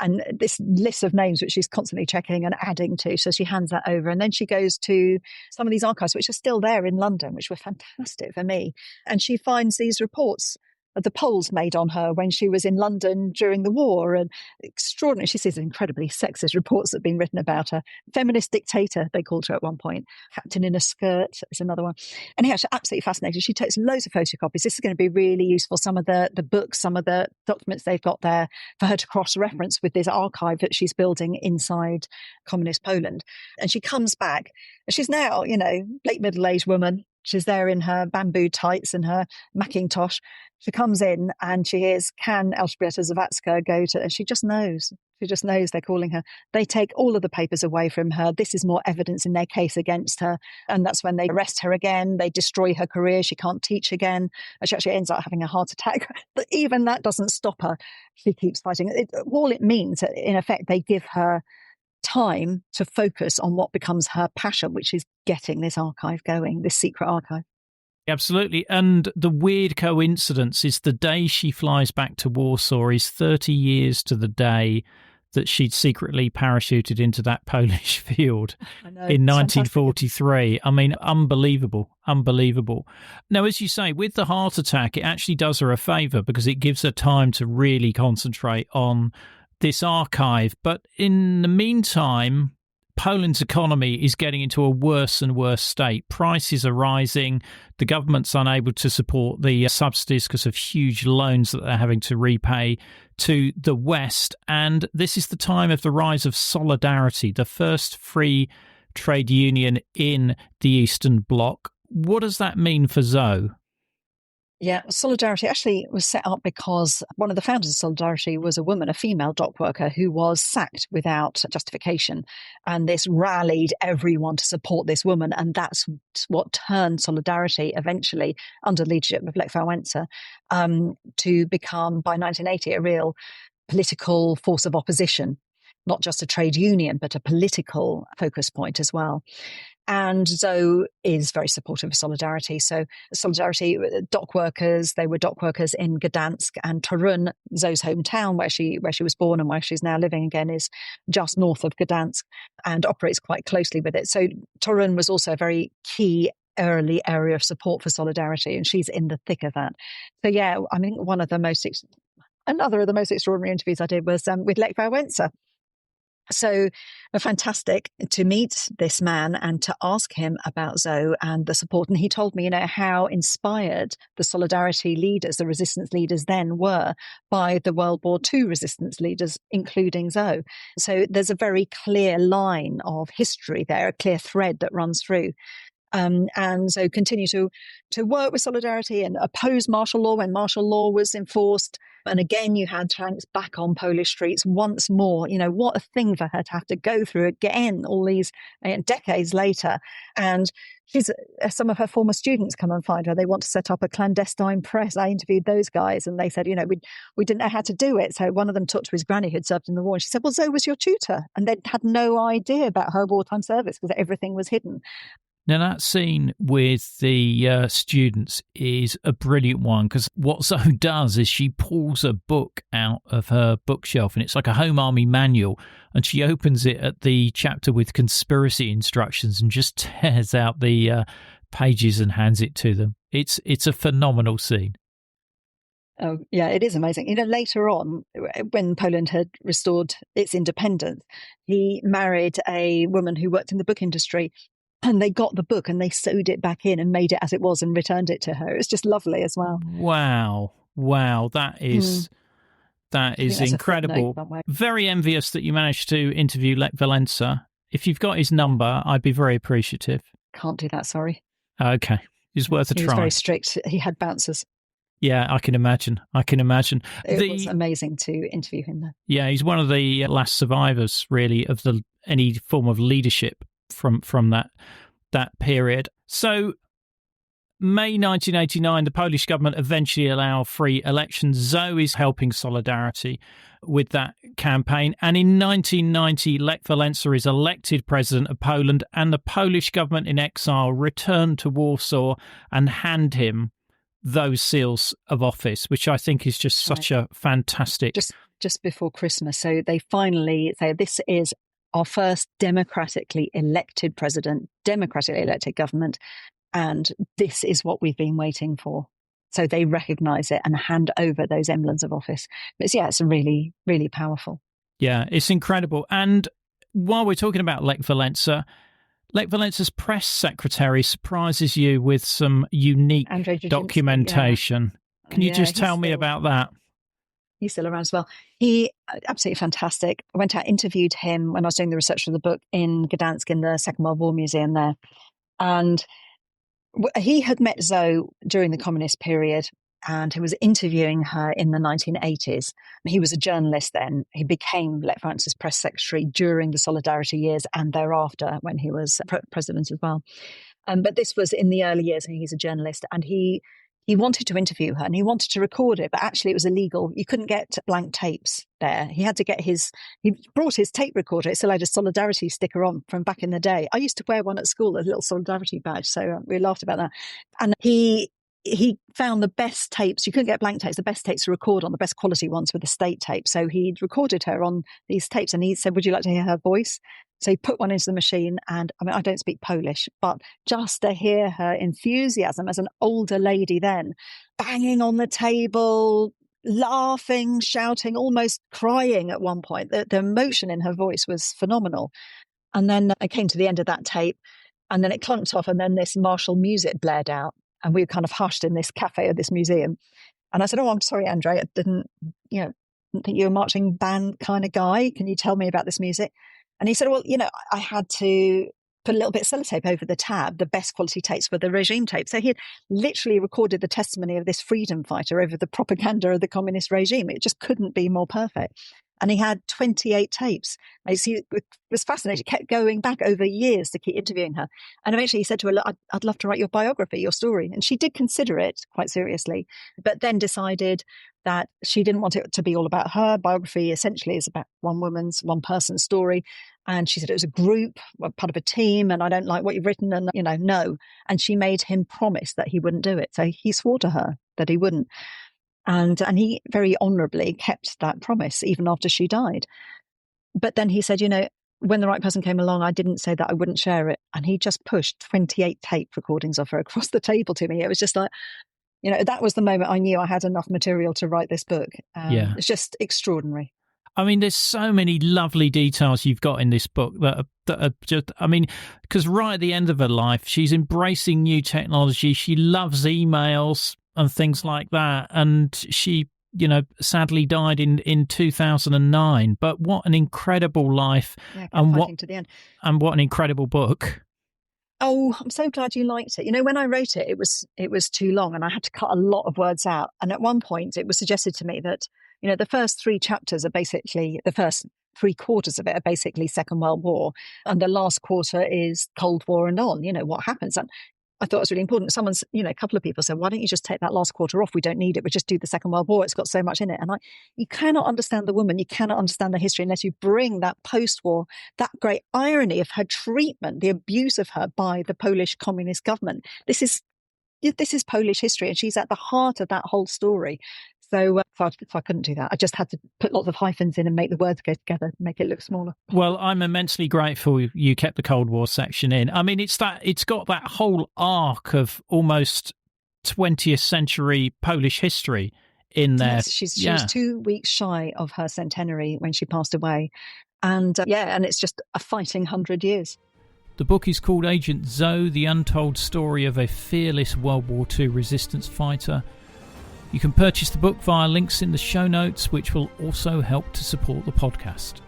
And this list of names, which she's constantly checking and adding to. So she hands that over. And then she goes to some of these archives, which are still there in London, which were fantastic for me. And she finds these reports of the polls made on her when she was in London during the war. And extraordinary. She sees incredibly sexist reports that have been written about her. Feminist dictator, they called her at one point. Captain in a skirt is another one. And yeah, she's absolutely fascinated. She takes loads of photocopies. This is going to be really useful. Some of the books, some of the documents they've got there for her to cross-reference with this archive that she's building inside communist Poland. And she comes back. And she's now, late middle-aged woman. She's there in her bamboo tights and her Macintosh. She comes in and she hears, can Elżbieta Zawadzka go to... And she just knows. She just knows they're calling her. They take all of the papers away from her. This is more evidence in their case against her. And that's when they arrest her again. They destroy her career. She can't teach again. And she actually ends up having a heart attack. But even that doesn't stop her. She keeps fighting. All it means, in effect, they give her time to focus on what becomes her passion, which is getting this archive going, this secret archive. Absolutely. And the weird coincidence is the day she flies back to Warsaw is 30 years to the day that she'd secretly parachuted into that Polish field in 1943. I mean, unbelievable. Now, as you say, with the heart attack, it actually does her a favour because it gives her time to really concentrate on this archive. But in the meantime, Poland's economy is getting into a worse and worse state. Prices are rising. The government's unable to support the subsidies because of huge loans that they're having to repay to the West. And this is the time of the rise of Solidarity, the first free trade union in the Eastern Bloc. What does that mean for Zoe? Yeah, Solidarity actually was set up because one of the founders of Solidarity was a woman, a female dock worker who was sacked without justification. And this rallied everyone to support this woman. And that's what turned Solidarity eventually, under the leadership of Lech Wałęsa, to become, by 1980, a real political force of opposition, not just a trade union, but a political focus point as well. And Zoe is very supportive of Solidarity. So Solidarity, dock workers, they were dock workers in Gdansk and Torun, Zoe's hometown, where she was born and where she's now living again, is just north of Gdansk and operates quite closely with it. So Torun was also a very key early area of support for Solidarity, and she's in the thick of that. So yeah, I mean, another of the most extraordinary interviews I did was with Lech Wałęsa. So fantastic to meet this man and to ask him about Zoe and the support. And he told me, how inspired the Solidarity leaders, the resistance leaders then were by the World War II resistance leaders, including Zoe. So there's a very clear line of history there, a clear thread that runs through. And so continue to work with Solidarity and oppose martial law when martial law was enforced. And again, you had tanks back on Polish streets once more. What a thing for her to have to go through again all these decades later. And some of her former students come and find her. They want to set up a clandestine press. I interviewed those guys and they said, we didn't know how to do it. So one of them talked to his granny who'd served in the war. And she said, well, Zoe was your tutor. And they had no idea about her wartime service because everything was hidden. Now, that scene with the students is a brilliant one because what Zoe does is she pulls a book out of her bookshelf and it's like a Home Army manual, and she opens it at the chapter with conspiracy instructions and just tears out the pages and hands it to them. It's a phenomenal scene. Oh, yeah, it is amazing. Later on, when Poland had restored its independence, he married a woman who worked in the book industry. And they got the book and they sewed it back in and made it as it was and returned it to her. It was just lovely as well. Wow. That is incredible. Very envious that you managed to interview Lech Wałęsa. If you've got his number, I'd be very appreciative. Can't do that, sorry. Okay. It's worth a try. He was very strict. He had bouncers. Yeah, I can imagine. It was amazing to interview him there. Yeah, he's one of the last survivors, really, of any form of leadership from that period. So May 1989, the Polish government eventually allow free elections. Zoe is helping Solidarity with that campaign. And in 1990, Lech Wałęsa is elected president of Poland, and the Polish government in exile return to Warsaw and hand him those seals of office, which I think is just such a fantastic... Just before Christmas. So they finally say this is our first democratically elected president, democratically elected government, and this is what we've been waiting for. So they recognise it and hand over those emblems of office. But it's really, really powerful. Yeah, it's incredible. And while we're talking about Lech Wałęsa's press secretary surprises you with some unique documentation. Yeah. Can you just tell me about that? He's still around as well. He absolutely fantastic. I went out, interviewed him when I was doing the research for the book in Gdansk in the Second World War Museum there. And he had met Zoe during the communist period and he was interviewing her in the 1980s. He was a journalist then. He became Lech Wałęsa's press secretary during the Solidarity years and thereafter when he was president as well. But this was in the early years and he's a journalist, and he wanted to interview her and he wanted to record it, but actually it was illegal. You couldn't get blank tapes there. He had to get he brought his tape recorder. It still had a Solidarity sticker on from back in the day. I used to wear one at school, a little Solidarity badge. So we laughed about that. And he found the best tapes. You couldn't get blank tapes, the best tapes to record on, the best quality ones with the state tape. So he'd recorded her on these tapes and he said, would you like to hear her voice? So he put one into the machine, and I mean, I don't speak Polish, but just to hear her enthusiasm as an older lady then, banging on the table, laughing, shouting, almost crying at one point. The emotion in her voice was phenomenal. And then I came to the end of that tape, and then it clunked off, and then this martial music blared out, and we were kind of hushed in this cafe of this museum. And I said, oh, I'm sorry, Andre, I didn't think you were a marching band kind of guy. Can you tell me about this music? And he said, well, I had to put a little bit of sellotape over the tab. The best quality tapes were the regime tapes. So he had literally recorded the testimony of this freedom fighter over the propaganda of the communist regime. It just couldn't be more perfect. And he had 28 tapes. He was fascinated, kept going back over years to keep interviewing her. And eventually he said to her, look, I'd love to write your biography, your story. And she did consider it quite seriously, but then decided that she didn't want it to be all about her. Biography essentially is about one person's story. And she said it was a group, part of a team, and I don't like what you've written, and, no. And she made him promise that he wouldn't do it. So he swore to her that he wouldn't. And he very honourably kept that promise even after she died. But then he said, when the right person came along, I didn't say that I wouldn't share it. And he just pushed 28 tape recordings of her across the table to me. It was just like, that was the moment I knew I had enough material to write this book. It's just extraordinary. I mean, there's so many lovely details you've got in this book that are just, because right at the end of her life, she's embracing new technology. She loves emails and things like that. And she, sadly died in 2009. But what an incredible life. Yeah, and fighting to the end. And what an incredible book. Oh, I'm so glad you liked it. When I wrote it, it was too long and I had to cut a lot of words out. And at one point it was suggested to me that, the first 3 chapters are basically, the first 3/4 of it are basically Second World War. And the last quarter is Cold War and on, what happens. And I thought it was really important. Someone's, a couple of people said, why don't you just take that last quarter off? We don't need it. We just do the Second World War. It's got so much in it. And you cannot understand the woman. You cannot understand the history unless you bring that post-war, that great irony of her treatment, the abuse of her by the Polish communist government. This is Polish history, and she's at the heart of that whole story. So I couldn't do that. I just had to put lots of hyphens in and make the words go together, make it look smaller. Well, I'm immensely grateful you kept the Cold War section in. It's got that whole arc of almost 20th century Polish history in there. Yes, she was 2 weeks shy of her centenary when she passed away. And and it's just a fighting 100 years. The book is called Agent Zoe, The Untold Story of a Fearless World War II Resistance Fighter. You can purchase the book via links in the show notes, which will also help to support the podcast.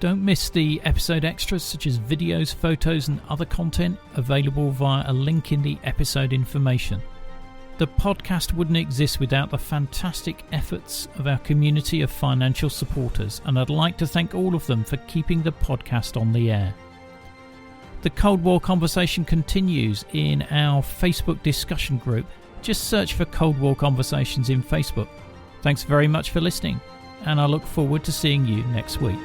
Don't miss the episode extras such as videos, photos and other content available via a link in the episode information. The podcast wouldn't exist without the fantastic efforts of our community of financial supporters, and I'd like to thank all of them for keeping the podcast on the air. The Cold War conversation continues in our Facebook discussion group. Just search for Cold War Conversations in Facebook. Thanks very much for listening, and I look forward to seeing you next week.